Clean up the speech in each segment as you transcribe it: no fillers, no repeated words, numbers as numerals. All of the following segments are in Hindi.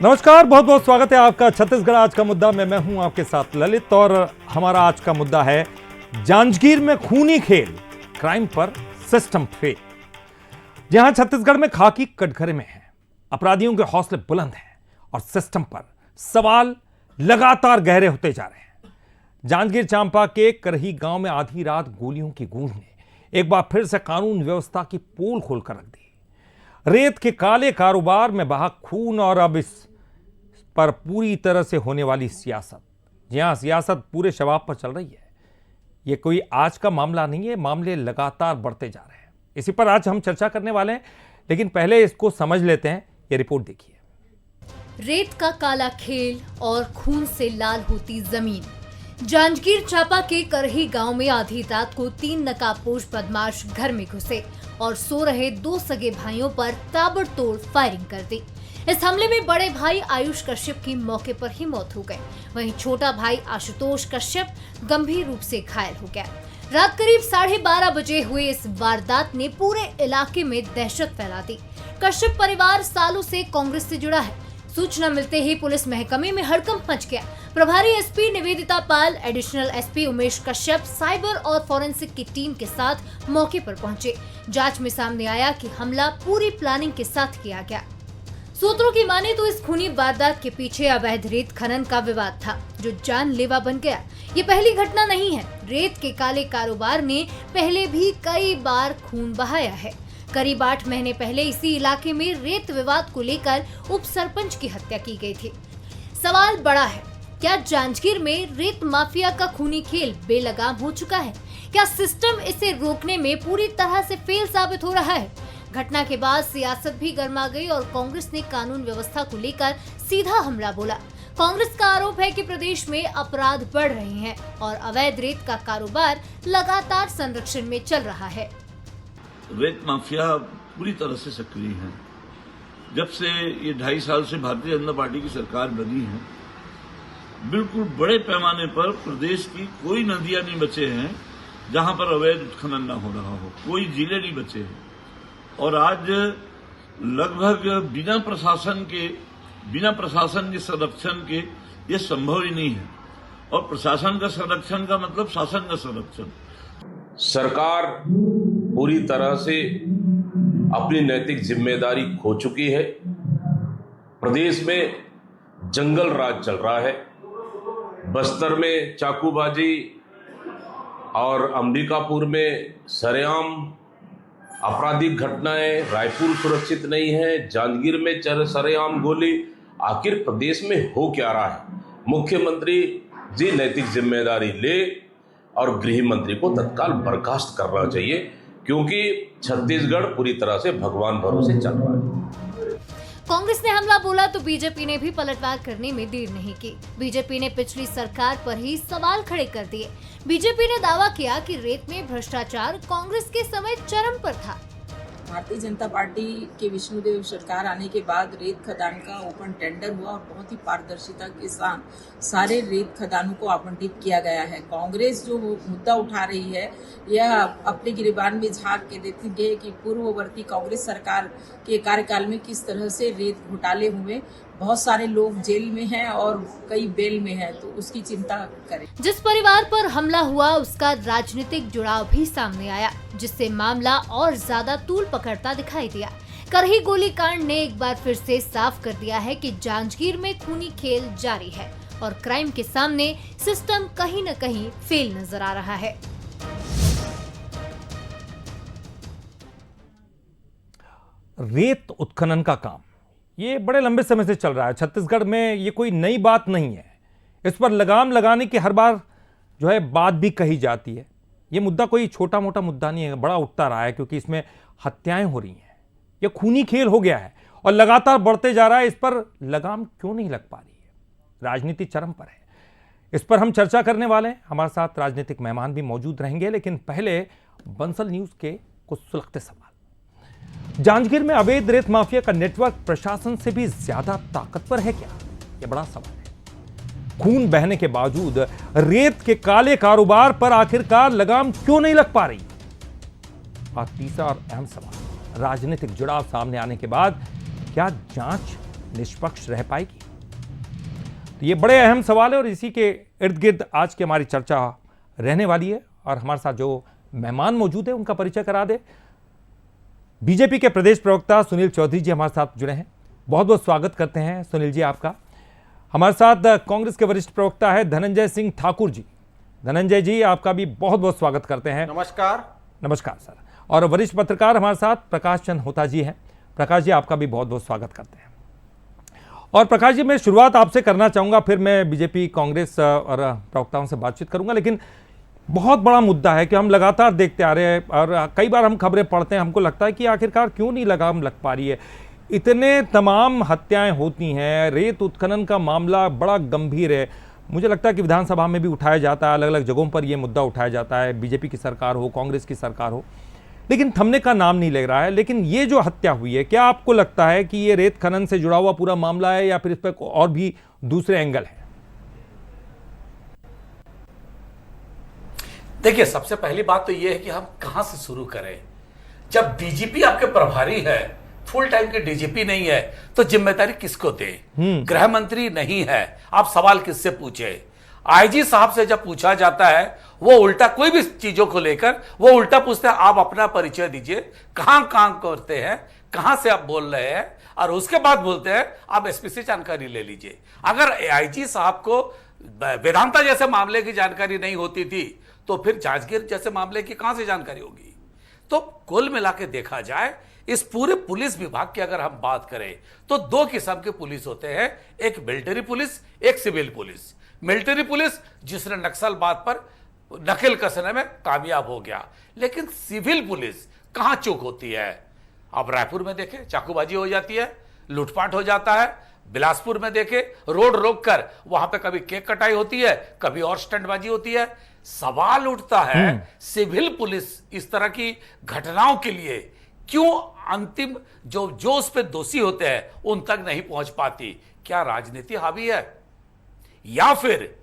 नमस्कार, बहुत बहुत स्वागत है आपका छत्तीसगढ़ आज का मुद्दा में। मैं हूं आपके साथ ललित और हमारा आज का मुद्दा है जांजगीर में खूनी खेल, क्राइम पर सिस्टम फेल। जहां छत्तीसगढ़ में खाकी कटघरे में है, अपराधियों के हौसले बुलंद हैं और सिस्टम पर सवाल लगातार गहरे होते जा रहे हैं। जांजगीर चांपा के करही गांव में आधी रात गोलियों की गूंज ने एक बार फिर से कानून व्यवस्था की पोल खोलकर रख दी। रेत के काले कारोबार में बहा खून और अब इस पर पूरी तरह से होने वाली सियासत, जहां सियासत पूरे शबाब पर चल रही है। यह कोई आज का मामला नहीं है, मामले लगातार बढ़ते जा रहे हैं। इसी पर आज हम चर्चा करने वाले हैं, लेकिन पहले इसको समझ लेते हैं। यह रिपोर्ट देखिए। रेत का काला खेल और खून से लाल होती जमीन। जांजगीर चांपा के करही गांव में आधी रात को 3 नकाबपोश बदमाश घर में घुसे और सो रहे 2 सगे भाइयों पर ताबड़तोड़ फायरिंग कर दी। इस हमले में बड़े भाई आयुष कश्यप की मौके पर ही मौत हो गई, वहीं छोटा भाई आशुतोष कश्यप गंभीर रूप से घायल हो गया। रात करीब 12:30 बजे हुए इस वारदात ने पूरे इलाके में दहशत फैला दी। कश्यप परिवार सालों से कांग्रेस से जुड़ा है। सूचना मिलते ही पुलिस महकमे में हड़कंप मच गया। प्रभारी SP Nivedita Pal, additional SP Umesh Kashyap, cyber और फॉरेंसिक की टीम के साथ मौके पर पहुंचे। जांच में सामने आया कि हमला पूरी प्लानिंग के साथ किया गया। सूत्रों की माने तो इस खूनी वारदात के पीछे अवैध रेत खनन का विवाद था, जो जानलेवा बन गया। ये पहली घटना नहीं है। रेत के काले कारोबार ने पहले भी कई बार खून बहाया है। करीब 8 महीने पहले इसी इलाके में रेत विवाद को लेकर उप सरपंच की हत्या की गई थी। सवाल बड़ा है, क्या जांजगीर में रेत माफिया का खूनी खेल बेलगाम हो चुका है? क्या सिस्टम इसे रोकने में पूरी तरह से फेल साबित हो रहा है? घटना के बाद सियासत भी गर्मा गई और कांग्रेस ने कानून व्यवस्था को लेकर सीधा हमला बोला। कांग्रेस का आरोप है कि प्रदेश में अपराध बढ़ रहे हैं और अवैध रेत का कारोबार लगातार संरक्षण में चल रहा है। रेत माफिया पूरी तरह से सक्रिय है। जब से ये 2.5 साल से भारतीय जनता पार्टी की सरकार बनी है, बिल्कुल बड़े पैमाने पर प्रदेश की कोई नदियां नहीं बचे हैं जहां पर अवैध उत्खनन न हो रहा हो, कोई जिले नहीं बचे हैं। और आज लगभग बिना प्रशासन के संरक्षण के ये संभव ही नहीं है। और प्रशासन का संरक्षण का मतलब शासन का संरक्षण। सरकार पूरी तरह से अपनी नैतिक जिम्मेदारी खो चुकी है। प्रदेश में जंगल राज चल रहा है। बस्तर में चाकूबाजी और अंबिकापुर में सरेआम आपराधिक घटनाएं, रायपुर सुरक्षित नहीं है, जांजगीर में सरेआम गोली। आखिर प्रदेश में हो क्या रहा है? मुख्यमंत्री जी नैतिक जिम्मेदारी ले और गृह मंत्री को तत्काल बर्खास्त करना चाहिए, क्योंकि छत्तीसगढ़ पूरी तरह से भगवान भरोसे चल रहा है। कांग्रेस ने हमला बोला तो बीजेपी ने भी पलटवार करने में देर नहीं की। बीजेपी ने पिछली सरकार पर ही सवाल खड़े कर दिए। बीजेपी ने दावा किया कि रेत में भ्रष्टाचार कांग्रेस के समय चरम पर था। भारतीय जनता पार्टी के विष्णुदेव सरकार आने के बाद रेत खदान का ओपन टेंडर हुआ और बहुत ही पारदर्शिता के साथ सारे रेत खदानों को आवंटित किया गया है। कांग्रेस जो मुद्दा उठा रही है, यह अपने गिरबान में झांक के देखती है कि पूर्ववर्ती कांग्रेस सरकार के कार्यकाल में किस तरह से रेत घोटाले हुए। बहुत सारे लोग जेल में हैं और कई बेल में हैं, तो उसकी चिंता करें। जिस परिवार पर हमला हुआ उसका राजनीतिक जुड़ाव भी सामने आया, जिससे मामला और ज्यादा तूल पकड़ता दिखाई दिया। करही गोलीकांड ने एक बार फिर से साफ कर दिया है कि जांजगीर में खूनी खेल जारी है और क्राइम के सामने सिस्टम कहीं न कहीं फेल नजर आ रहा है। रेत उत्खनन का काम ये बड़े लंबे समय से चल रहा है छत्तीसगढ़ में। ये कोई नई बात नहीं है। इस पर लगाम लगाने की हर बार जो है बात भी कही जाती है। ये मुद्दा कोई छोटा मोटा मुद्दा नहीं है, बड़ा उठता रहा है, क्योंकि इसमें हत्याएं हो रही हैं। ये खूनी खेल हो गया है और लगातार बढ़ते जा रहा है। इस पर लगाम क्यों नहीं लग पा रही है? राजनीति चरम पर है। इस पर हम चर्चा करने वाले हैं। हमारे साथ राजनीतिक मेहमान भी मौजूद रहेंगे, लेकिन पहले बंसल न्यूज के कुछ सुलगते सवाल। जांजगीर में अवैध रेत माफिया का नेटवर्क प्रशासन से भी ज्यादा ताकतवर है क्या? यह बड़ा सवाल है। खून बहने के बावजूद रेत के काले कारोबार पर आखिरकार लगाम क्यों नहीं लग पा रही? और तीसरा और अहम सवाल, राजनीतिक जुड़ाव सामने आने के बाद क्या जांच निष्पक्ष रह पाएगी? तो ये बड़े अहम सवाल है और इसी के इर्द गिर्द आज की हमारी चर्चा रहने वाली है। और हमारे साथ जो मेहमान मौजूद है उनका परिचय करा दे। बीजेपी के प्रदेश प्रवक्ता सुनील चौधरी जी हमारे साथ जुड़े हैं। बहुत बहुत स्वागत करते हैं सुनील जी आपका। हमारे साथ कांग्रेस के वरिष्ठ प्रवक्ता है धनंजय सिंह ठाकुर जी। धनंजय जी आपका भी बहुत बहुत स्वागत करते हैं। नमस्कार। नमस्कार सर। और वरिष्ठ पत्रकार हमारे साथ प्रकाश चंद होता जी हैं। प्रकाश जी आपका भी बहुत बहुत स्वागत करते हैं। और प्रकाश जी मैं शुरुआत आपसे करना चाहूँगा, फिर मैं बीजेपी कांग्रेस और प्रवक्ताओं से बातचीत करूँगा। लेकिन बहुत बड़ा मुद्दा है कि हम लगातार देखते आ रहे हैं और कई बार हम खबरें पढ़ते हैं, हमको लगता है कि आखिरकार क्यों नहीं लगाम लग पा रही है। इतने तमाम हत्याएं होती हैं, रेत उत्खनन का मामला बड़ा गंभीर है। मुझे लगता है कि विधानसभा में भी उठाया जाता है, अलग अलग जगहों पर यह मुद्दा उठाया जाता है, बीजेपी की सरकार हो, कांग्रेस की सरकार हो, लेकिन थमने का नाम नहीं ले रहा है। लेकिन ये जो हत्या हुई है, क्या आपको लगता है कि ये रेत खनन से जुड़ा हुआ पूरा मामला है या फिर इस पर और भी दूसरे एंगल है? देखिए, सबसे पहली बात तो यह है कि हम कहां से शुरू करें। जब डीजीपी आपके प्रभारी है, फुल टाइम के डीजीपी नहीं है, तो जिम्मेदारी किसको दे? गृह मंत्री नहीं है, आप सवाल किससे पूछे? आईजी साहब से जब पूछा जाता है, वो उल्टा कोई भी चीजों को लेकर वो उल्टा पूछते हैं, आप अपना परिचय दीजिए, कहां काम करते हैं, कहां से आप बोल रहे हैं, और उसके बाद बोलते हैं आप एसपी से जानकारी ले लीजिए। अगर आईजी साहब को वेदांता जैसे मामले की जानकारी नहीं होती थी तो फिर जांजगीर जैसे मामले की कहां से जानकारी होगी? तो कुल मिला के देखा जाए, इस पूरे पुलिस विभाग की अगर हम बात करें तो दो किस्म के पुलिस होते हैं, एक मिलिट्री पुलिस, एक सिविल पुलिस। मिलिट्री पुलिस जिसने नक्सलवाद पर नकेल कसने में कामयाब हो गया, लेकिन सिविल पुलिस कहां चूक होती है? अब रायपुर में देखें, चाकूबाजी हो जाती है, लूटपाट हो जाता है। बिलासपुर में देखें, रोड रोककर वहां पे कभी केक कटाई होती है, कभी और स्टंटबाजी होती है। सवाल उठता है, सिविल पुलिस इस तरह की घटनाओं के लिए क्यों अंतिम जो उस पे दोषी होते हैं उन तक नहीं पहुंच पाती? क्या राजनीति हावी है? या फिर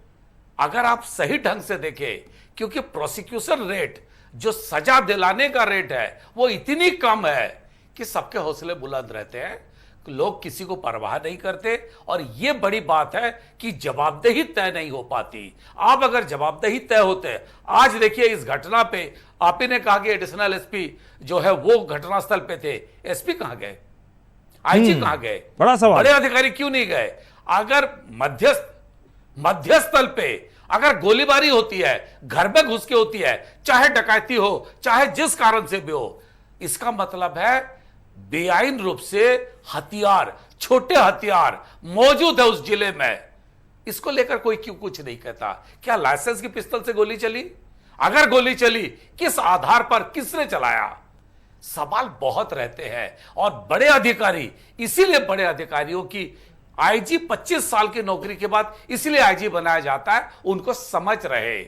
अगर आप सही ढंग से देखें, क्योंकि प्रोसिक्यूशन रेट, जो सजा दिलाने का रेट है, वो इतनी कम है कि सबके हौसले बुलंद रहते हैं, लोग किसी को परवाह नहीं करते। और यह बड़ी बात है कि जवाबदेही तय नहीं हो पाती। आप अगर जवाबदेही तय होते, आज देखिए इस घटना पे आप ही ने कहा कि एडिशनल एसपी जो है वो घटनास्थल पे थे, एसपी कहां गए, आईजी कहां गए, बड़ा सवाल, बड़े अधिकारी क्यों नहीं गए? अगर मध्यस्थल पे अगर गोलीबारी होती है, घर में घुस के होती है, चाहे डकैती हो, चाहे जिस कारण से भी हो, इसका मतलब है बेआईन रूप से हथियार, छोटे हथियार मौजूद है उस जिले में। इसको लेकर कोई क्यों कुछ नहीं कहता? क्या लाइसेंस की पिस्तौल से गोली चली? अगर गोली चली, किस आधार पर, किसने चलाया? सवाल बहुत रहते हैं। और बड़े अधिकारी, इसीलिए बड़े अधिकारियों की आईजी 25 साल की नौकरी के बाद इसीलिए आईजी बनाया जाता है, उनको समझ रहे।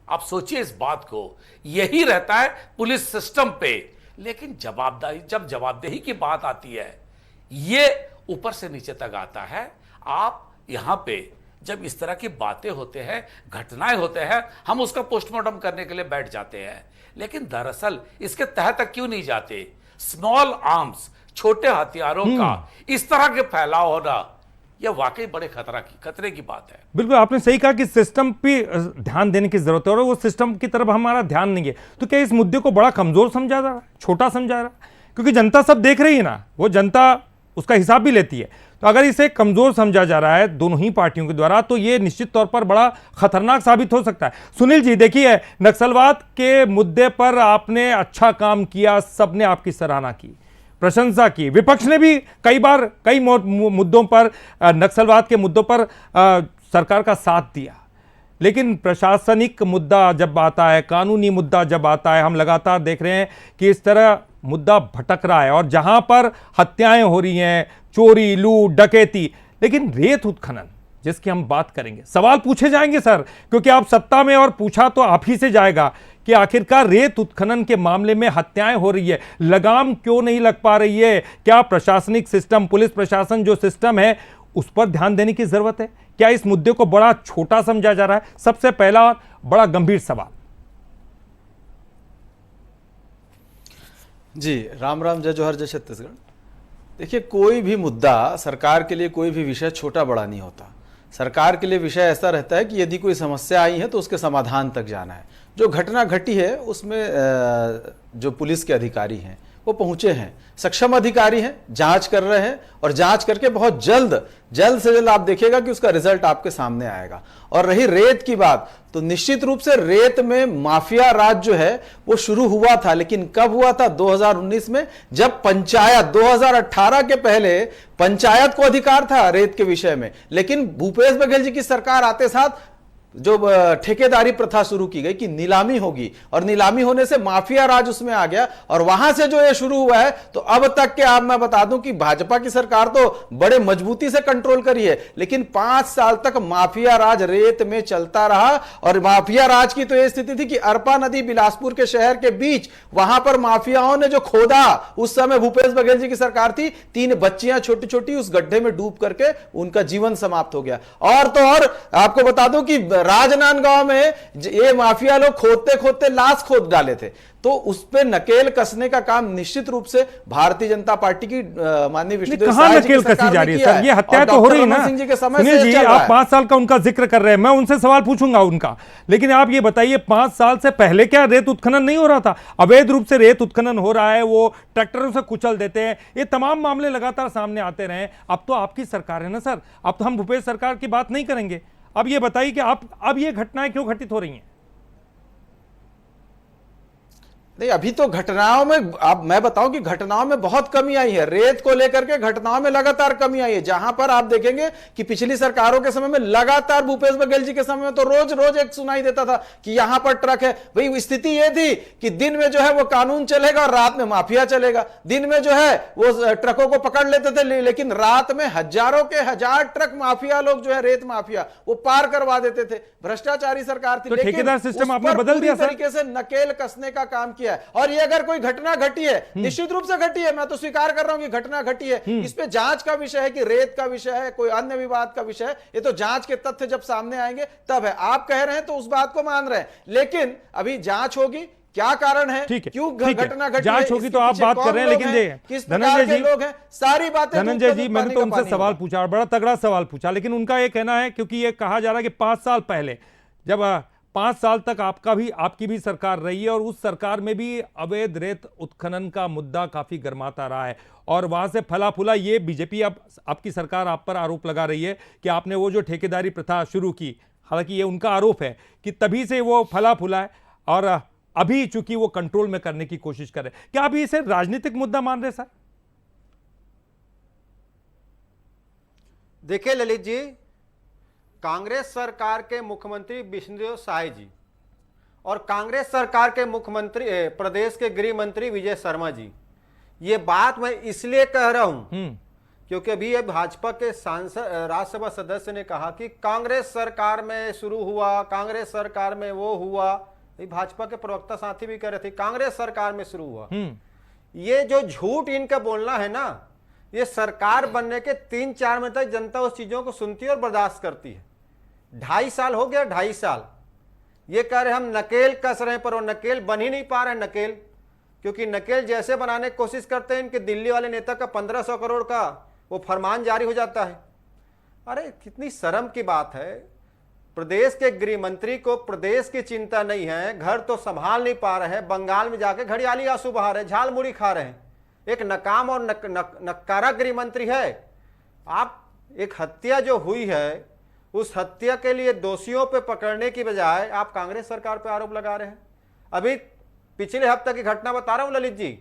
आप सोचिए इस बात को, यही रहता है पुलिस सिस्टम पे। लेकिन जब जवाबदेही की बात आती है, ये ऊपर से नीचे तक आता है। आप यहां पे जब इस तरह की बातें होते हैं, घटनाएं होते हैं, हम उसका पोस्टमार्टम करने के लिए बैठ जाते हैं, लेकिन दरअसल इसके तह तक क्यों नहीं जाते? स्मॉल आर्म्स, छोटे हथियारों का इस तरह के फैलाव होना, यह वाकई बड़े खतरे की बात है। बिल्कुल आपने सही कहा कि सिस्टम पे ध्यान देने की जरूरत है और वो सिस्टम की तरफ हमारा ध्यान नहीं है। तो क्या इस मुद्दे को बड़ा कमजोर समझा जा रहा है, छोटा समझा जा रहा है? क्योंकि जनता सब देख रही है ना, वो जनता उसका हिसाब भी लेती है। तो अगर इसे कमजोर समझा जा रहा है दोनों ही पार्टियों के द्वारा, तो ये निश्चित तौर पर बड़ा खतरनाक साबित हो सकता है। सुनील जी देखिए, नक्सलवाद के मुद्दे पर आपने अच्छा काम किया, सबने आपकी सराहना की, प्रशंसा की। विपक्ष ने भी कई बार कई मुद्दों पर, नक्सलवाद के मुद्दों पर सरकार का साथ दिया। लेकिन प्रशासनिक मुद्दा जब आता है, कानूनी मुद्दा जब आता है, हम लगातार देख रहे हैं कि इस तरह मुद्दा भटक रहा है। और जहां पर हत्याएं हो रही हैं, चोरी, लूट, डकैती, लेकिन रेत उत्खनन जिसकी हम बात करेंगे, सवाल पूछे जाएंगे सर, क्योंकि आप सत्ता में, और पूछा तो आप ही से जाएगा कि आखिरकार रेत उत्खनन के मामले में हत्याएं हो रही है, लगाम क्यों नहीं लग पा रही है? क्या प्रशासनिक सिस्टम, पुलिस प्रशासन जो सिस्टम है, उस पर ध्यान देने की जरूरत है? क्या इस मुद्दे को बड़ा छोटा समझा जा रहा है? सबसे पहला बड़ा गंभीर सवाल। जी, राम राम, जय जोहर, जय छत्तीसगढ़। देखिए, कोई भी मुद्दा सरकार के लिए, कोई भी विषय छोटा बड़ा नहीं होता। सरकार के लिए विषय ऐसा रहता है कि यदि कोई समस्या आई है तो उसके समाधान तक जाना है। जो घटना घटी है उसमें जो पुलिस के अधिकारी हैं वो पहुंचे हैं, सक्षम अधिकारी हैं, जांच कर रहे हैं और जांच करके बहुत जल्द से जल्द आप देखिएगा कि उसका रिजल्ट आपके सामने आएगा। और रही रेत की बात, तो निश्चित रूप से रेत में माफिया राज जो है वो शुरू हुआ था, लेकिन कब हुआ था? 2019 में, जब पंचायत, 2018 के पहले पंचायत को अधिकार था रेत के विषय में, लेकिन भूपेश बघेल जी की सरकार आते साथ जो ठेकेदारी प्रथा शुरू की गई कि नीलामी होगी, और नीलामी होने से माफिया राज उसमें आ गया, और वहां से जो ये शुरू हुआ है, तो अब तक के आप मैं बता दूं कि भाजपा की सरकार तो बड़े मजबूती से कंट्रोल करी है, लेकिन 5 साल तक माफिया राज रेत में चलता रहा। और माफिया राज की तो यह स्थिति थी कि अरपा नदी बिलासपुर के शहर के बीच, वहां पर माफियाओं ने जो खोदा, उस समय भूपेश बघेल जी की सरकार थी, 3 बच्चियां छोटी छोटी उस गड्ढे में डूब करके उनका जीवन समाप्त हो गया। और तो और आपको बता दूं कि राजनांदगांव में ये माफिया लोग खोदते खोदते लाश खोद डाले थे। तो उस पे नकेल कसने का काम निश्चित रूप से भारतीय जनता पार्टी की माननीय विष्णुदेव कहां साय जी की नकेल कसी सरकार जा ने रही है किया सर? ये है। हत्या और तो हो डॉक्टर रही है ना। रमन सिंह जी के समय सुनील से जी, चल रहा आप है। 5 साल का उनका जिक्र कर रहे हैं, मैं उनसे सवाल पूछूंगा उनका, लेकिन आप ये बताइए 5 साल से पहले क्या रेत उत्खनन नहीं हो रहा था? अवैध रूप से रेत उत्खनन हो रहा है, वो ट्रैक्टरों से कुचल देते हैं, ये तमाम मामले लगातार सामने आते रहे। अब तो आपकी सरकार है ना सर, अब तो हम भूपेश सरकार की बात नहीं करेंगे। अब ये बताइए कि अब ये घटनाएं क्यों घटित हो रही हैं? नहीं, अभी तो घटनाओं में, अब मैं बताऊं कि घटनाओं में बहुत कमी आई है। रेत को लेकर के घटनाओं में लगातार कमी आई है। जहां पर आप देखेंगे कि पिछली सरकारों के समय में लगातार, भूपेश बघेल जी के समय में तो रोज रोज एक सुनाई देता था कि यहां पर ट्रक है। भाई स्थिति यह थी कि दिन में जो है वो कानून चलेगा और रात में माफिया चलेगा। दिन में जो है वो ट्रकों को पकड़ लेते थे, लेकिन रात में हजारों के हजार ट्रक माफिया लोग जो है, रेत माफिया, वो पार करवा देते थे। भ्रष्टाचारी सरकार थी, तो लेकिन ठेकेदार सिस्टम उस आपने पर बदल दिया पूरी सर? तरीके से नकेल कसने का काम किया है। और ये अगर कोई घटना घटी है, निश्चित रूप से घटी है, मैं तो स्वीकार कर रहा हूं कि घटना घटी है। इस पे जांच का विषय है कि रेत का विषय है, कोई अन्य विवाद का विषय है, ये तो जांच के तथ्य जब सामने आएंगे तब है। आप कह रहे हैं तो उस बात को मान रहे हैं, लेकिन अभी जांच होगी, क्या कारण है, क्यों घटना घटी, जांच होगी तो आप बात कर रहे हैं, लेकिन किस प्रकार के लोग हैं, सारी बातें। धनंजय जी, मैंने तो उनसे सवाल पूछा, बड़ा तगड़ा सवाल पूछा, लेकिन उनका यह कहना है, क्योंकि यह कहा जा रहा है कि 5 साल पहले, जब 5 साल तक आपकी भी सरकार रही है, और उस सरकार में भी अवैध रेत उत्खनन का मुद्दा काफी गर्माता रहा है, और वहां से फला फूला ये बीजेपी, अब आपकी सरकार आप पर आरोप लगा रही है कि आपने वो जो ठेकेदारी प्रथा शुरू की, हालांकि ये उनका आरोप है कि तभी से वो फला फूला है, और अभी चूंकि वो कंट्रोल में करने की कोशिश कर रहे हैं। क्या आप इसे राजनीतिक मुद्दा मान रहे सर? देखिए ललित जी, कांग्रेस सरकार के मुख्यमंत्री विष्णुदेव साय जी और कांग्रेस सरकार के मुख्यमंत्री, प्रदेश के गृह मंत्री विजय शर्मा जी, ये बात मैं इसलिए कह रहा हूं क्योंकि अभी ये भाजपा के सांसद, राज्यसभा सदस्य ने कहा कि कांग्रेस सरकार में शुरू हुआ, कांग्रेस सरकार में वो हुआ। भाजपा के प्रवक्ता साथी भी कह रहे थे कांग्रेस सरकार में शुरू हुआ। ये जो झूठ इनका बोलना है ना, ये सरकार बनने के 3-4 महीने तक जनता उस चीजों को सुनती है और बर्दाश्त करती है। 2.5 साल हो गया, 2.5 साल ये कह रहे हम नकेल कस रहे हैं, पर वो नकेल बन ही नहीं पा रहे नकेल, क्योंकि नकेल जैसे बनाने की कोशिश करते हैं, इनके दिल्ली वाले नेता का 1500 करोड़ का वो फरमान जारी हो जाता है। अरे कितनी शर्म की बात है, प्रदेश के गृह मंत्री को प्रदेश की चिंता नहीं है, घर तो संभाल नहीं पा रहे हैं, बंगाल में जाके घड़ियाली आंसू बहा रहे हैं, झाल मुड़ी खा रहे हैं। एक नकाम और नक्कारा गृह मंत्री है। आप एक हत्या जो हुई है, उस हत्या के लिए दोषियों पे पकड़ने की बजाय आप कांग्रेस सरकार पे आरोप लगा रहे हैं। अभी पिछले हफ्ते की घटना बता रहा हूं ललित जी,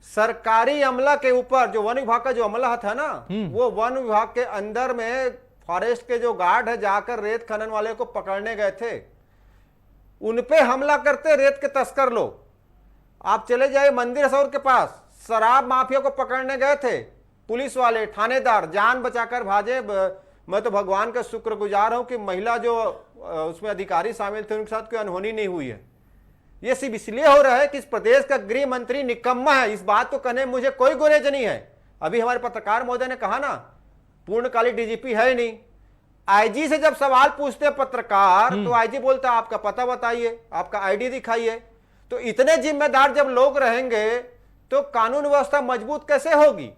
सरकारी अमला के ऊपर जो वन विभाग का जो अमला था ना, वो वन विभाग के अंदर में फॉरेस्ट के जो गार्ड है जाकर रेत खनन वाले को पकड़ने गए थे, उनपे हमला करते रेत के तस्कर लोग। आप चले जाए मंदिर सौर के पास, शराब माफिया को पकड़ने गए थे, पुलिस वाले थानेदार जान बचाकर भाजे। मैं तो भगवान का शुक्रगुजार हूं कि महिला जो उसमें अधिकारी शामिल थे उनके साथ कोई अनहोनी नहीं हुई है। यह सिर्फ इसलिए हो रहा है कि इस प्रदेश का गृह मंत्री निकम्मा है। इस बात को कहने मुझे कोई गुरेज नहीं है। अभी हमारे पत्रकार महोदय ने कहा ना, पूर्णकालिक डीजीपी है नहीं। आईजी से जब सवाल पूछते पत्रकार तो आईजी बोलता है आपका पता बताइए, आपका आईडी दिखाइए। तो इतने जिम्मेदार जब लोग रहेंगे तो कानून व्यवस्था मजबूत कैसे होगी?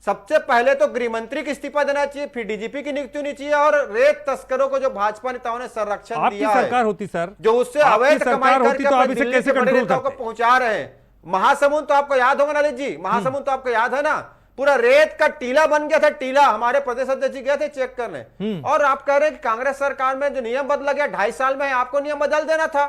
सबसे पहले तो गृह मंत्री की इस्तीफा देना चाहिए, फिर डीजीपी की नियुक्ति होनी चाहिए, और रेत तस्करों को जो भाजपा नेताओं ने संरक्षण आपकी दिया है, सरकार होती सर, जो उससे आपकी अवैध सरकार कमाई होती करके तो आप अपने इसे दिल्ली कैसे से बड़े कंट्रोल नेताओं को करते? पहुंचा रहे हैं। महासमुंद तो आपको याद होगा ललित जी, महासमुंद तो आपको याद है ना, पूरा रेत का टीला बन गया था, टीला। हमारे प्रदेश अध्यक्ष जी गए थे चेक करने, और आप कह रहे हैं कि कांग्रेस सरकार में जो नियम बदला गया 2.5 साल में, आपको नियम बदल देना था।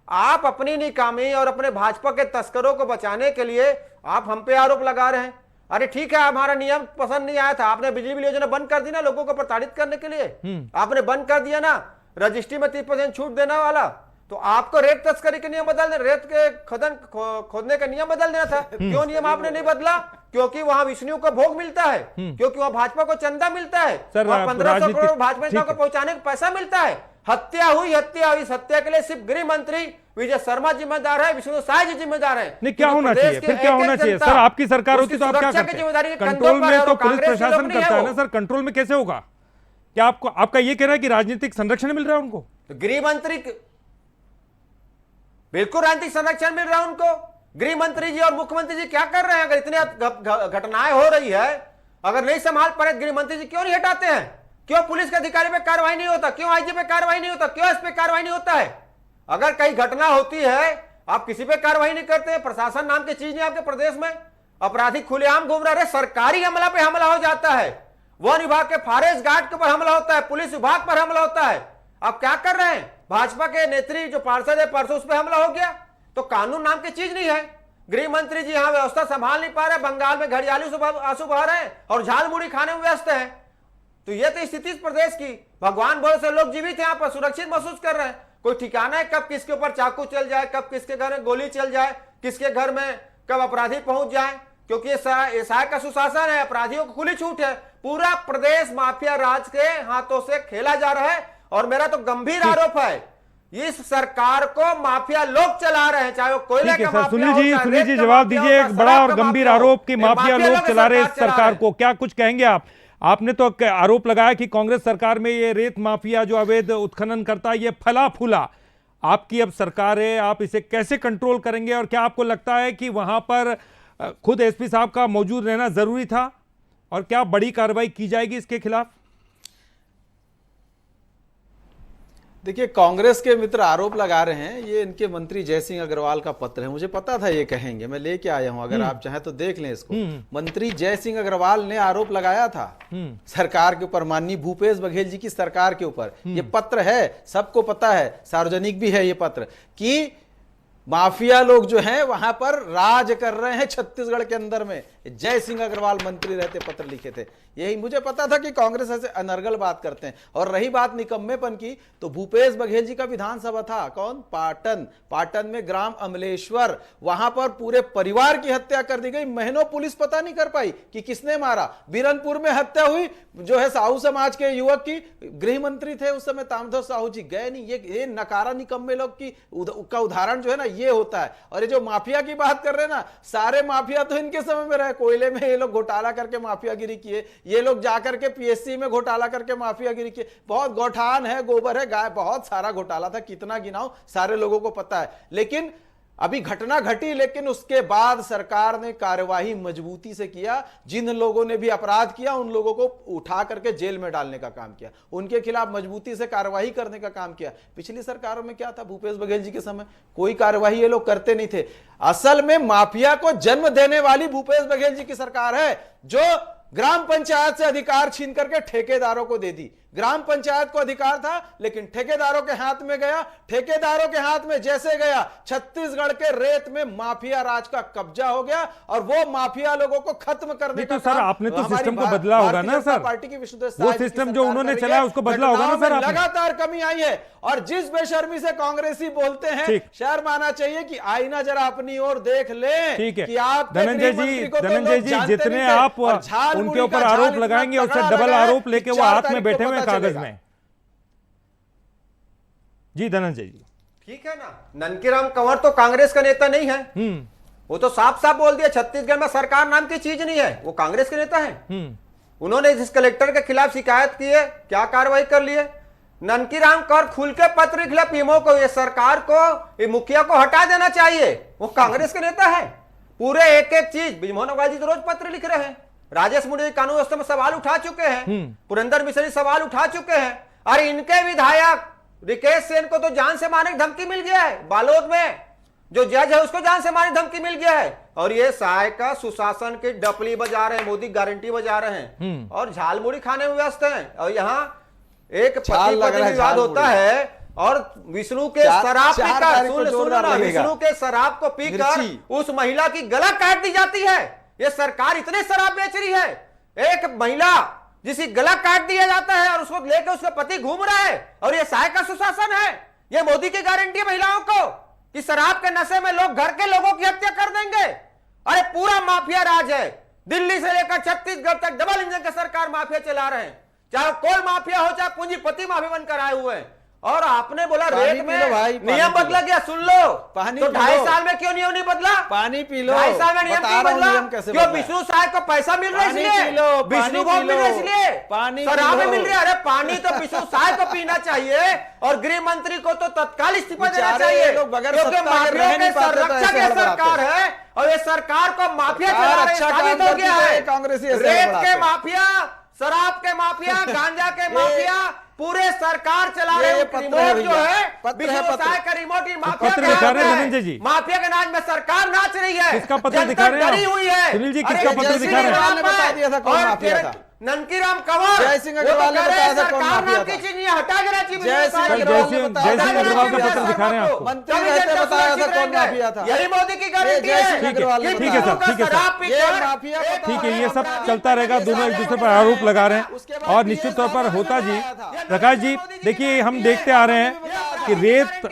आप अपनी नाकामी और अपने भाजपा के तस्करों को बचाने के लिए आप हम पे आरोप लगा रहे हैं। अरे ठीक है, हमारा नियम पसंद नहीं आया था, आपने बिजली बिल योजना बंद कर दी ना लोगों को प्रताड़ित करने के लिए, आपने बंद कर दिया ना रजिस्ट्री में 30% छूट देने वाला, तो आपको रेत तस्करी के नियम बदल देना, रेत के खोदने का नियम बदल देना था। क्यों नियम आपने नहीं बदला? क्योंकि वहां विष्णु को भोग मिलता है, क्योंकि वहां भाजपा को चंदा मिलता है, सर, और 1500 करोड़ भाजपा नेताओं को ठीक है। पहुंचाने का पैसा मिलता है। हत्या हुई, इस हत्या के लिए सिर्फ गृह मंत्री विजय शर्मा जिम्मेदार है, विष्णु साय जी जिम्मेदार है। नहीं, क्या होना चाहिए फिर? क्या होना चाहिए सर? आपकी सरकार होती तो आप क्या करते? कंट्रोल में तो पुलिस प्रशासन करता है ना सर, कंट्रोल में कैसे होगा? क्या आपको, आपका ये कह रहा है कि राजनीतिक संरक्षण मिल रहा है उनको? गृह मंत्री, बिल्कुल राजनीतिक संरक्षण मिल रहा है उनको। गृह मंत्री जी और मुख्यमंत्री जी क्या कर रहे हैं? अगर इतनी घटनाएं हो रही है, अगर नहीं संभाल पा रहे, गृह मंत्री जी क्यों नहीं हटाते हैं? क्यों पुलिस के अधिकारी पे कार्रवाई नहीं होता? क्यों आईजी पे कार्रवाई नहीं होता? क्यों इस पे कार्रवाई नहीं होता है? अगर कहीं घटना होती है, आप किसी पे कार्रवाई नहीं करते। प्रशासन नाम की चीज नहीं आपके प्रदेश में। अपराधी खुलेआम घूम रहे, सरकारी अमला पे हमला हो जाता है, वन विभाग के फॉरेस्ट गार्ड के ऊपर हमला होता है, पुलिस विभाग पर हमला होता है। आप क्या कर रहे हैं? भाजपा के नेत्री जो पार्षद है, परसों उस पर हमला हो गया। तो कानून नाम की चीज नहीं है। गृह मंत्री जी यहां व्यवस्था संभाल नहीं पा रहे, बंगाल में घड़ियाली आंसू बहा रहे हैं और झाल मुड़ी खाने में व्यस्त है। तो ये तो स्थिति प्रदेश की। भगवान भरोसे लोग जीवित हैं, यहाँ पर सुरक्षित महसूस कर रहे हैं। कोई ठिकाना है कब किसके ऊपर चाकू चल जाए, कब किसके घर में गोली चल जाए, किसके घर में कब अपराधी पहुंच जाए? क्योंकि ये सहाय का सुशासन है, अपराधियों को खुली छूट है। पूरा प्रदेश माफिया राज के हाथों से खेला जा रहा है। और मेरा तो गंभीर आरोप है, इस सरकार को माफिया लोग चला रहे हैं, चाहे वो कोयले का माफिया हो, सुनील जी जवाब दीजिए। एक बड़ा और गंभीर आरोप कि माफिया लोग चला रहे इस सरकार को, क्या कुछ कहेंगे आप? आपने तो आरोप लगाया कि कांग्रेस सरकार में ये रेत माफिया जो अवैध उत्खनन करता है ये फला फूला। आपकी अब सरकार है, आप इसे कैसे कंट्रोल करेंगे? और क्या आपको लगता है कि वहां पर खुद एसपी साहब का मौजूद रहना जरूरी था? और क्या बड़ी कार्रवाई की जाएगी इसके खिलाफ? देखिए, कांग्रेस के मित्र आरोप लगा रहे हैं, ये इनके मंत्री जयसिंह अग्रवाल का पत्र है। मुझे पता था ये कहेंगे, मैं लेके आया हूं, अगर आप चाहें तो देख लें इसको। मंत्री जयसिंह अग्रवाल ने आरोप लगाया था सरकार के ऊपर, माननीय भूपेश बघेल जी की सरकार के ऊपर। ये पत्र है, सबको पता है, सार्वजनिक भी है ये पत्र, कि माफिया लोग जो हैं वहां पर राज कर रहे हैं छत्तीसगढ़ के अंदर में। जयसिंह अग्रवाल मंत्री रहते पत्र लिखे थे। यही मुझे पता था कि कांग्रेस ऐसे अनर्गल बात करते हैं। और रही बात निकम्मेपन की, तो भूपेश बघेल जी का विधानसभा था कौन? पाटन में ग्राम अमलेश्वर, वहां पर पूरे परिवार की हत्या कर दी गई। महीनों पुलिस पता नहीं कर पाई कि किसने मारा। बीरनपुर में हत्या हुई, जो है साहू समाज के युवक की, गृह मंत्री थे उस समय तामध्वज साहू जी, गए नहीं। ये नकारा निकम्मे लोग की का उदाहरण जो है ना, ये होता है। और ये जो माफिया की बात कर रहे हैं ना, सारे माफिया तो इनके समय में रहे। कोयले में ये लोग घोटाला करके माफियागिरी किए, ये लोग जाकर के पीएससी में घोटाला करके माफियागिरी किए। बहुत गौठान है, गोबर है, गाय, बहुत सारा घोटाला था, कितना गिनाऊं, सारे लोगों को पता है। लेकिन अभी घटना घटी, लेकिन उसके बाद सरकार ने कार्यवाही मजबूती से किया। जिन लोगों ने भी अपराध किया उन लोगों को उठा करके जेल में डालने का काम किया, उनके खिलाफ मजबूती से कार्यवाही करने का काम किया। पिछली सरकारों में क्या था? भूपेश बघेल जी के समय कोई कार्यवाही ये लोग करते नहीं थे। असल में माफिया को जन्म देने वाली भूपेश बघेल जी की सरकार है, जो ग्राम पंचायत से अधिकार छीन करके ठेकेदारों को दे दी। ग्राम पंचायत को अधिकार था, लेकिन ठेकेदारों के हाथ में गया। ठेकेदारों के हाथ में जैसे गया, छत्तीसगढ़ के रेत में माफिया राज का कब्जा हो गया। और वो माफिया लोगों को खत्म करने का सर, आपने तो सिस्टम को बदला होगा ना सर? पार्टी की वो सिस्टम जो उन्होंने चलाया उसको बदला होगा ना सर? लगातार कमी आई है। और जिस बेशर्मी से कांग्रेसी बोलते हैं, शर्म आना चाहिए कि आईना जरा अपनी ओर देख ले। ठीक है, कि आप धनंजय जी जितने आप उनके ऊपर आरोप लगाएंगे उससे डबल आरोप लेके वो हाथ में बैठे हुए कागज में। जी धनंजय जी, ठीक है ना, ननकीराम कंवर तो कांग्रेस का नेता नहीं है। वो तो साफ साफ बोल दिया, छत्तीसगढ़ में सरकार नाम की चीज नहीं है, वो कांग्रेस के नेता है। उन्होंने जिस कलेक्टर के खिलाफ शिकायत की है, क्या कार्रवाई कर ली है? ननकीराम कंवर खुल के पत्र लिखला पीएमओ को, ये सरकार को, ये मुखिया को हटा देना चाहिए। वो कांग्रेस के नेता है। पूरे एक एक चीज, ब्रिजमोहन अग्रवाल जी तो रोज पत्र लिख रहे हैं, राजेश मुंडे कानून व्यवस्था में सवाल उठा चुके हैं, पुरंदर मिश्री सवाल उठा चुके हैं। और इनके विधायक रिकेश सेन को तो जान से मारने की धमकी मिल गया है। बालोद में जो जज है उसको जान से मारने की धमकी मिल गया है। और ये सहायका सुशासन की डपली बजा रहे हैं, मोदी गारंटी बजा रहे हैं और झालमुड़ी खाने में व्यस्त हैं। और यहाँ एक पति पत्नी विवाद होता है और विष्णु के शराब पीकर, विष्णु के शराब को पीकर उस महिला की गला काट दी जाती है। ये सरकार इतने शराब बेच रही है, एक महिला जिसकी गला काट दिया जाता है और उसको लेकर उसका पति घूम रहा है। और ये सहायक का सुशासन है। ये मोदी की गारंटी है महिलाओं को कि शराब के नशे में लोग घर के लोगों की हत्या कर देंगे। अरे पूरा माफिया राज है, दिल्ली से लेकर छत्तीसगढ़ तक डबल इंजन के सरकार माफिया चला रहे हैं, चाहे कोल माफिया हो चाहे पूंजीपति माफिया बनकर आए हुए हैं। और आपने बोला रेत में नियम बदला गया, सुन लो। तो 2.5 साल में क्यों नियम नहीं बदला? पानी पी लो। 2.5 साल में नियम क्यों बदला? क्यों? विष्णु साहब को पैसा मिल रहा है इसलिए, विष्णु भोग मिल रहा है इसलिए, शराब मिल रही है। अरे पानी तो विष्णु साहब को पीना चाहिए और गृह मंत्री को तो तत्काल इस्तीफा देना चाहिए, क्योंकि माफिया के संरक्षक ये सरकार है और ये सरकार को माफिया चला रही साबित हो गया है। रेत के माफिया, शराब के माफिया, गांजा के माफिया, पूरे सरकार चला रहे हैं। रिमोट जो है का रिमोट पत्र दिखा रहे हैं धनंजय जी, माफिया के नाच में सरकार नाच रही है। किसका पत्र दिखा रहे हैं? डरी हुई है। सुनील जी किसका पत्र दिखा रहे हैं? बता दिया था कौन माफिया था। ननकीराम कंवर, जय सिंह अग्रवाल ने बताया था कौन माफिया था। हटा देना चाहिए। जय सिंह अग्रवाल का पत्र दिखा रहे हैं आपको। मंत्री रहते बताया था कौन माफिया था। यही मोदी की गारंटी है। ठीक है सर, ठीक है सर, ठीक है, ये सब चलता रहेगा। दोनों एक दूसरे पर आरोप लगा रहे हैं और निश्चित तौर पर होता जी। प्रकाश जी देखिए, हम देखते आ रहे हैं कि रेत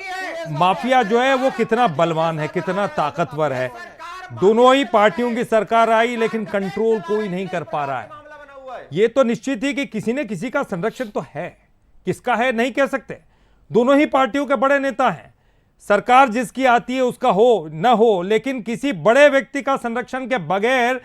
माफिया जो है वो कितना बलवान है, कितना ताकतवर है। दोनों ही पार्टियों की सरकार आई लेकिन कंट्रोल कोई नहीं कर पा रहा है। ये तो निश्चित ही कि किसी ने किसी का संरक्षण तो है, किसका है नहीं कह सकते। दोनों ही पार्टियों के बड़े नेता हैं, सरकार जिसकी आती है उसका हो न हो, लेकिन किसी बड़े व्यक्ति का संरक्षण के बगैर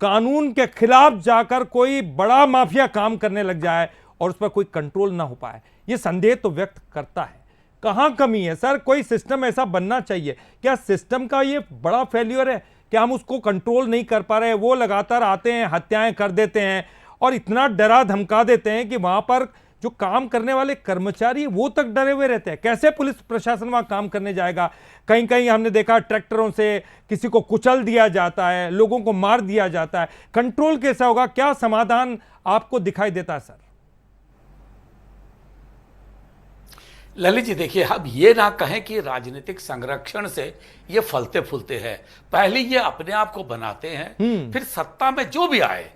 कानून के खिलाफ जाकर कोई बड़ा माफिया काम करने लग जाए और उस पर कोई कंट्रोल ना हो पाए, ये संदेह तो व्यक्त करता है। कहां कमी है सर? कोई सिस्टम ऐसा बनना चाहिए। क्या सिस्टम का ये बड़ा फेल्यूर है कि हम उसको कंट्रोल नहीं कर पा रहे? वो लगातार आते हैं, हत्याएं कर देते हैं और इतना डरा धमका देते हैं कि वहां पर जो काम करने वाले कर्मचारी वो तक डरे हुए रहते हैं। कैसे पुलिस प्रशासन वहां काम करने जाएगा? कहीं कहीं हमने देखा ट्रैक्टरों से किसी को कुचल दिया जाता है, लोगों को मार दिया जाता है। कंट्रोल कैसा होगा? क्या समाधान आपको दिखाई देता है सर? ललित जी देखिए, अब ये ना कहें कि राजनीतिक संरक्षण से ये फलते फूलते हैं। पहले ये अपने आप को बनाते हैं, फिर सत्ता में जो भी आए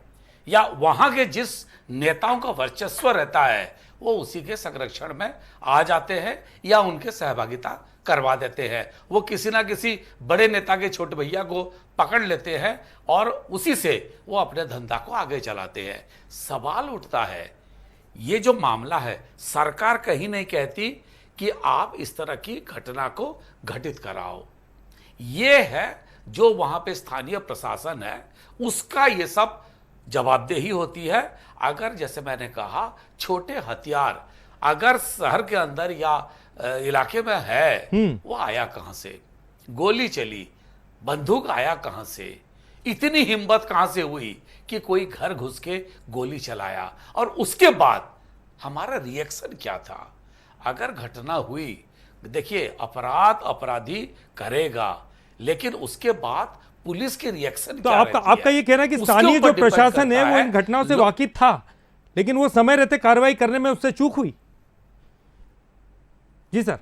या वहां के जिस नेताओं का वर्चस्व रहता है वो उसी के संरक्षण में आ जाते हैं या उनके सहभागिता करवा देते हैं। वो किसी ना किसी बड़े नेता के छोटे भैया को पकड़ लेते हैं और उसी से वो अपने धंधा को आगे चलाते हैं। सवाल उठता है, ये जो मामला है, सरकार कहीं नहीं कहती कि आप इस तरह की घटना को घटित कराओ। ये है जो वहां पे स्थानीय प्रशासन है उसका ये सब जवाबदेही होती है। अगर जैसे मैंने कहा छोटे हथियार अगर शहर के अंदर या इलाके में है, वो आया कहां से? गोली चली, बंदूक आया कहां से? इतनी हिम्मत कहां से हुई कि कोई घर घुस के गोली चलाया? और उसके बाद हमारा रिएक्शन क्या था? अगर घटना हुई, देखिए अपराध अपराधी करेगा, लेकिन उसके बाद पुलिस के रिएक्शन तो आपका ये कहना है कि स्थानीय जो प्रशासन है वो इन घटनाओं से वाकिफ था, लेकिन वो समय रहते कार्रवाई करने में उससे चूक हुई? जी सर।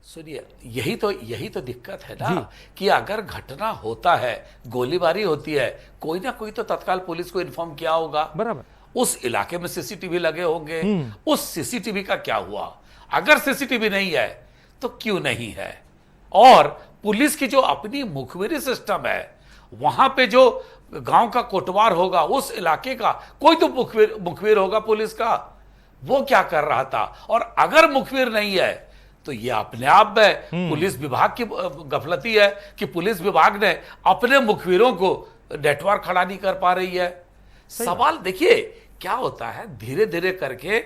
सुनिए, यही तो दिक्कत है ना कि अगर घटना होता है, गोलीबारी होती है, कोई ना कोई तो तत्काल पुलिस को इन्फॉर्म किया होगा। बराबर। उस इलाके में सीसीटीवी लगे होंगे, उस सीसीटीवी का क्या हुआ? अगर सीसीटीवी नहीं है तो क्यों नहीं है? और पुलिस की जो अपनी मुखबिरी सिस्टम है, वहां पे जो गांव का कोटवार होगा, उस इलाके का कोई तो मुखबिर होगा पुलिस का, वो क्या कर रहा था? और अगर मुखबिर नहीं है तो ये अपने आप में पुलिस विभाग की गफलती है कि पुलिस विभाग ने अपने मुखबिरों को नेटवर्क खड़ा नहीं कर पा रही है। सवाल देखिए क्या होता है, धीरे धीरे करके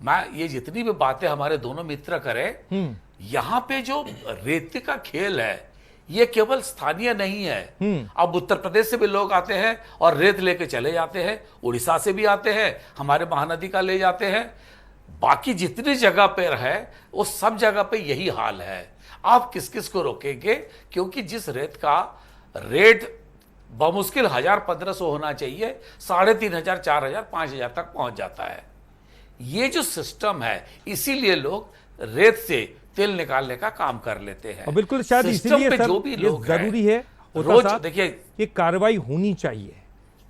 मैं ये जितनी भी बातें हमारे दोनों मित्र करें, यहां पे जो रेती का खेल है ये केवल स्थानीय नहीं है। अब उत्तर प्रदेश से भी लोग आते हैं और रेत लेके चले जाते हैं, उड़ीसा से भी आते हैं, हमारे महानदी का ले जाते हैं, बाकी जितनी जगह पे है वो सब जगह पे यही हाल है। आप किस किस को रोकेंगे? क्योंकि जिस रेत का रेट बमुश्किल 1000-1500 होना चाहिए, 3500, 4000, 5000 तक पहुंच जाता है। ये जो सिस्टम है, इसीलिए लोग रेत से तेल निकालने का काम कर लेते हैं। और बिल्कुल शायद सिस्टम इसीलिए पे सर जो भी ये लोग जरूरी हैं, है रोज देखिए कि कार्रवाई होनी चाहिए,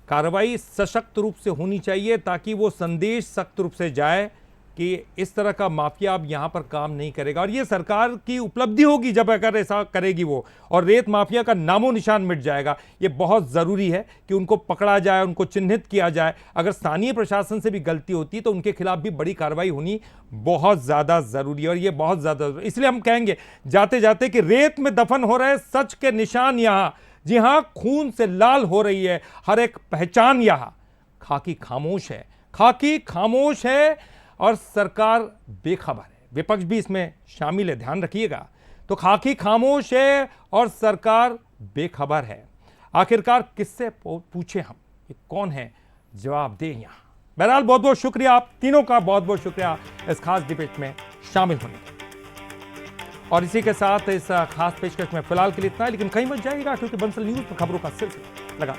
कार्रवाई सशक्त रूप से होनी चाहिए ताकि वो संदेश सख्त रूप से जाए कि इस तरह का माफिया अब यहाँ पर काम नहीं करेगा। और ये सरकार की उपलब्धि होगी जब अगर ऐसा करेगी वो, और रेत माफिया का नामो निशान मिट जाएगा। ये बहुत ज़रूरी है कि उनको पकड़ा जाए, उनको चिन्हित किया जाए। अगर स्थानीय प्रशासन से भी गलती होती है तो उनके खिलाफ भी बड़ी कार्रवाई होनी बहुत ज़्यादा ज़रूरी है। और ये बहुत ज़्यादा ज़रूरी, इसलिए हम कहेंगे जाते जाते कि रेत में दफन हो रहे सच के निशान यहाँ, जी हाँ, खून से लाल हो रही है हर एक पहचान यहाँ। खाकी खामोश है, खाकी खामोश है और सरकार बेखबर है। विपक्ष भी इसमें शामिल है, ध्यान रखिएगा। तो खाकी खामोश है और सरकार बेखबर है। आखिरकार किससे पूछे हम, ये कौन है, जवाब दें यहाँ। बहरहाल बहुत बहुत शुक्रिया आप तीनों का, बहुत बहुत शुक्रिया इस खास डिबेट में शामिल होने का। और इसी के साथ इस खास पेशकश में फिलहाल के लिए इतना है, लेकिन कहीं मत जाइएगा क्योंकि बंसल न्यूज पर खबरों का सिलसिला लगा।